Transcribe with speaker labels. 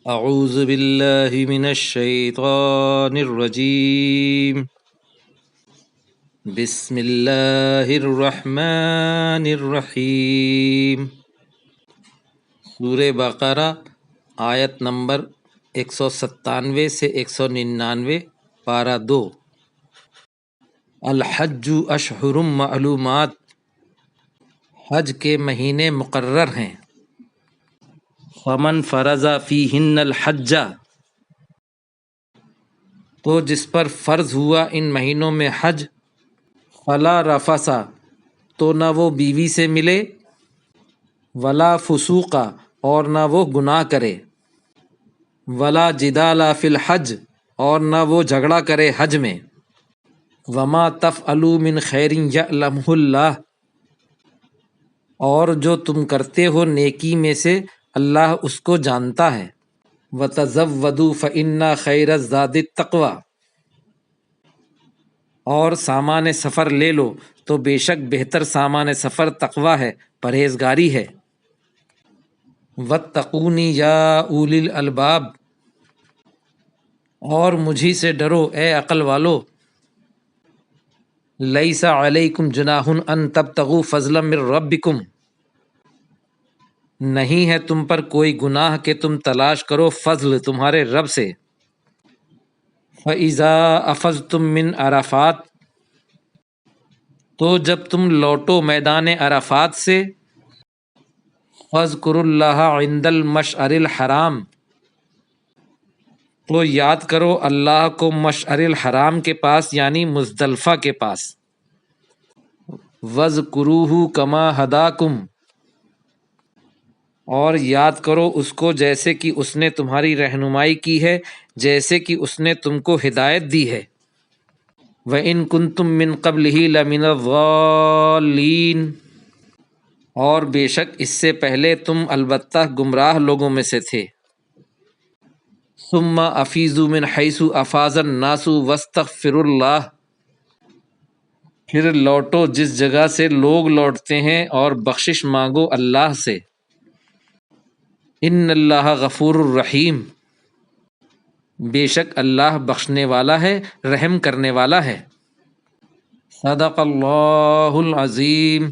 Speaker 1: اعوذ باللہ من الشیطان الرجیم بسم اللہ الرحمن الرحیم۔ سورہ بقرہ آیت نمبر 197 سے 199، پارہ 2۔ الحج اشہر معلومات، حج کے مہینے مقرر ہیں۔ فمن فرض فیہن الحج، تو جس پر فرض ہوا ان مہینوں میں حج، فلا رفث، تو نہ وہ بیوی سے ملے، ولا فسوق، اور نہ وہ گناہ کرے، ولا جدال فی الحج، اور نہ وہ جھگڑا کرے حج میں۔ وما تفعلوا من خیر یعلمہ اللہ، اور جو تم کرتے ہو نیکی میں سے اللہ اس کو جانتا ہے۔ وتزودوا فإن خیر الزاد التقوی، اور سامان سفر لے لو تو بے شک بہتر سامان سفر تقوی ہے، پرہیزگاری ہے۔ واتقونی یا اولی الالباب، اور مجھی سے ڈرو اے عقل والو۔ لیس علیکم جناح ان تبتغوا فضلا من ربکم، نہیں ہے تم پر کوئی گناہ کہ تم تلاش کرو فضل تمہارے رب سے۔ فَإِذَا أَفَضْتُم مِّنْ عَرَفَاتٍ، تو جب تم لوٹو میدان عرفات سے، فاذکروا اللہ عند المشعر الحرام، تو یاد کرو اللہ کو مشعر الحرام کے پاس یعنی مزدلفہ کے پاس۔ وَاذْكُرُوهُ كَمَا هَدَاكُمْ، اور یاد کرو اس کو جیسے کہ اس نے تمہاری رہنمائی کی ہے، جیسے کہ اس نے تم کو ہدایت دی ہے۔ وَإِن كُنتُم مِّن قَبْلِهِ لَمِنَ الضَّالِّينَ، اور بے شک اس سے پہلے تم البتہ گمراہ لوگوں میں سے تھے۔ ثُمَّ أَفِيضُوا مِنْ حَيْثُ أَفَاضَ النَّاسُ وَاسْتَغْفِرُوا اللَّهَ، پھر لوٹو جس جگہ سے لوگ لوٹتے ہیں اور بخشش مانگو اللہ سے۔ ان اللہ غفور الرحیم، بے شک اللہ بخشنے والا ہے، رحم کرنے والا ہے۔ صدق اللہ العظیم۔